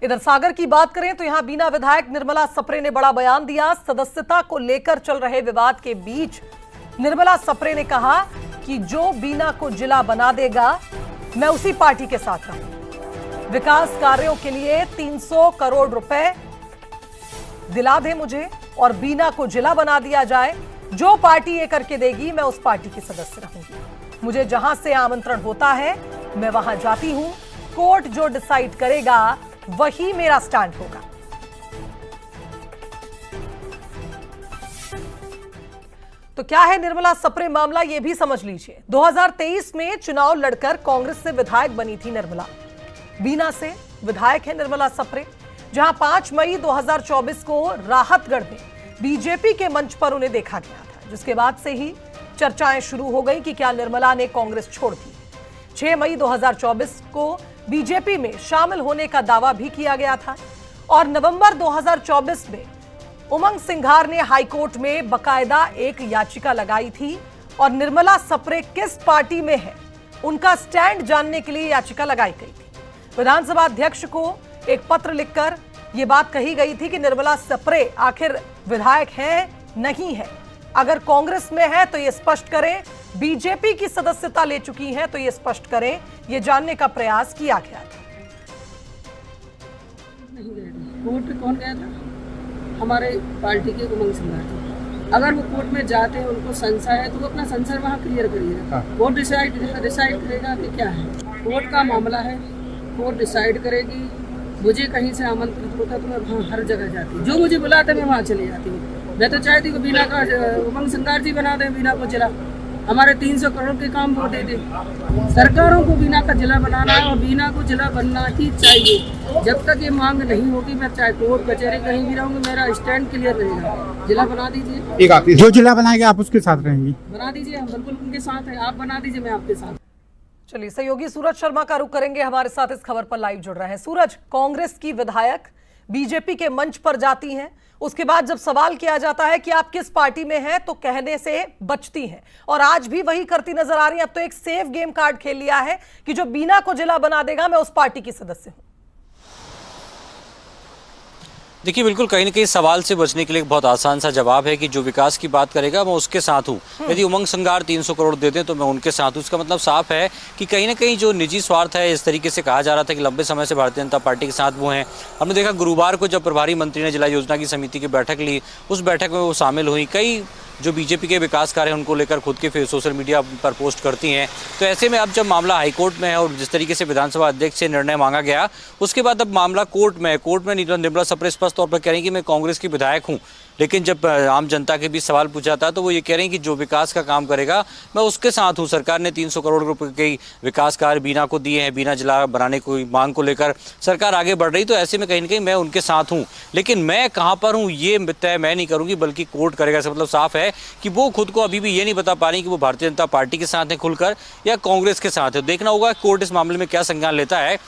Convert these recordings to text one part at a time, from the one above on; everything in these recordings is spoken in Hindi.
इधर सागर की बात करें तो यहां बीना विधायक निर्मला सप्रे ने बड़ा बयान दिया। सदस्यता को लेकर चल रहे विवाद के बीच निर्मला सप्रे ने कहा कि जो बीना को जिला बना देगा मैं उसी पार्टी के साथ रहूंगी। विकास कार्यों के लिए 300 करोड़ रुपए दिला दे मुझे और बीना को जिला बना दिया जाए। जो पार्टी ये करके देगी मैं उस पार्टी की सदस्य रहूंगी। मुझे जहां से आमंत्रण होता है मैं वहां जाती हूं। कोर्ट जो डिसाइड करेगा वही मेरा स्टैंड होगा। तो क्या है निर्मला सप्रे मामला, यह भी समझ लीजिए। 2023 में चुनाव लड़कर कांग्रेस से विधायक बनी थी निर्मला। बीना से विधायक है निर्मला सप्रे, जहां 5 मई 2024 को राहतगढ़ में बीजेपी के मंच पर उन्हें देखा गया था, जिसके बाद से ही चर्चाएं शुरू हो गई कि क्या निर्मला ने कांग्रेस छोड़ दी। 6 मई 2024 को बीजेपी में शामिल होने का दावा भी किया गया था और नवंबर 2024 में उमंग सिंघार ने हाईकोर्ट में बकायदा एक याचिका लगाई थी और निर्मला सप्रे किस पार्टी में है उनका स्टैंड जानने के लिए याचिका लगाई गई थी। विधानसभा अध्यक्ष को एक पत्र लिखकर यह बात कही गई थी कि निर्मला सप्रे आखिर विधायक है नहीं है, अगर कांग्रेस में है तो यह स्पष्ट करें, बीजेपी की सदस्यता ले चुकी हैं तो यह स्पष्ट करें। यह जानने का प्रयास किया गया था। कोर्ट कौन गया था? हमारे पार्टी के उमंग सिंघार जी। अगर वो कोर्ट में जाते हैं, उनको संशय है तो वो अपना संशय वहाँ क्लियर करिएगा। कोर्ट डिसाइड करेगा कि क्या है। कोर्ट का मामला है, कोर्ट डिसाइड करेगी। मुझे कहीं से आमंत्रित होता तो मैं वहाँ हर जगह जाती, जो मुझे बुलाता मैं वहाँ चली जाती हूँ। मैं तो चाहती हूँ बीना का उमंग सिंघार जी बना दें बीना को जिला। हमारे 300 करोड़ के काम वो दे दे। सरकारों को बीना का जिला बनाना है और बीना को जिला बनना ही चाहिए। जब तक ये मांग नहीं होगी मैं चाहे कोर्ट कचहरी कहीं भी रहूंगी, मेरा स्टैंड क्लियर रहेगा। जिला बना दीजिए, जो जिला बनाएंगे आप उसके साथ रहेंगी। बना दीजिए, हम बिल्कुल उनके साथ हैं। आप बना दीजिए, मैं आपके साथ। चलिए, सहयोगी सूरज शर्मा का रुख करेंगे, हमारे साथ इस खबर पर लाइव जुड़ रहे हैं। सूरज, कांग्रेस की विधायक बीजेपी के मंच पर जाती हैं, उसके बाद जब सवाल किया जाता है कि आप किस पार्टी में हैं तो कहने से बचती हैं और आज भी वही करती नजर आ रही हैं। अब तो एक सेफ गेम कार्ड खेल लिया है कि जो बीना को जिला बना देगा मैं उस पार्टी की सदस्य हूं। देखिए, बिल्कुल कहीं ना कहीं सवाल से बचने के लिए बहुत आसान सा जवाब है कि जो विकास की बात करेगा मैं उसके साथ हूँ। यदि उमंग सिंघार 300 करोड़ देते हैं तो मैं उनके साथ हूँ। इसका मतलब साफ है कि कहीं ना कहीं जो निजी स्वार्थ है, इस तरीके से कहा जा रहा था कि लंबे समय से भारतीय जनता पार्टी के साथ वो हैं। हमने देखा गुरुवार को जब प्रभारी मंत्री ने जिला योजना की समिति की बैठक ली, उस बैठक में वो शामिल हुई। कई जो बीजेपी के विकास कार्य हैं उनको लेकर खुद के सोशल मीडिया पर पोस्ट करती हैं। तो ऐसे में अब जब मामला हाईकोर्ट में है और जिस तरीके से विधानसभा अध्यक्ष से निर्णय मांगा गया, उसके बाद अब मामला कोर्ट में है। कोर्ट में निर्मला सप्रे स्पष्ट तौर पर कह रही कि मैं कांग्रेस की विधायक हूं, लेकिन जब आम जनता के बीच सवाल पूछा था तो वो ये कह रहे हैं कि जो विकास का काम करेगा मैं उसके साथ हूं। सरकार ने 300 करोड़ रुपए के विकास कार्य बीना को दिए हैं, बीना जिला बनाने की मांग को लेकर सरकार आगे बढ़ रही, तो ऐसे में कहीं ना कहीं मैं उनके साथ हूं। लेकिन मैं कहां पर हूं ये तय मैं नहीं करूंगी, बल्कि कोर्ट करेगा। इसका मतलब साफ है कि वो खुद को अभी भी ये नहीं बता पा रही कि वो भारतीय जनता पार्टी के साथ है खुलकर या कांग्रेस के साथ है। देखना होगा कोर्ट इस मामले में क्या संज्ञान लेता है।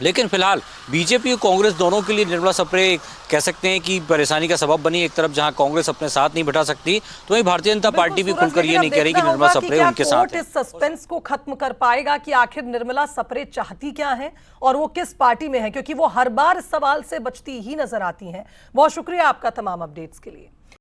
लेकिन फिलहाल बीजेपी और कांग्रेस दोनों के लिए निर्मला सप्रे कह सकते हैं कि परेशानी का सबब बनी। एक तरफ जहां कांग्रेस अपने साथ नहीं बैठा सकती, तो वहीं भारतीय जनता पार्टी भी खुलकर ये नहीं कह रही कि निर्मला सप्रे उनके साथ है। इस सस्पेंस को खत्म कर पाएगा कि आखिर निर्मला सप्रे चाहती क्या है और वो किस पार्टी में है, क्योंकि वो हर बार इस सवाल से बचती ही नजर आती हैं। बहुत शुक्रिया आपका तमाम अपडेट्स के लिए।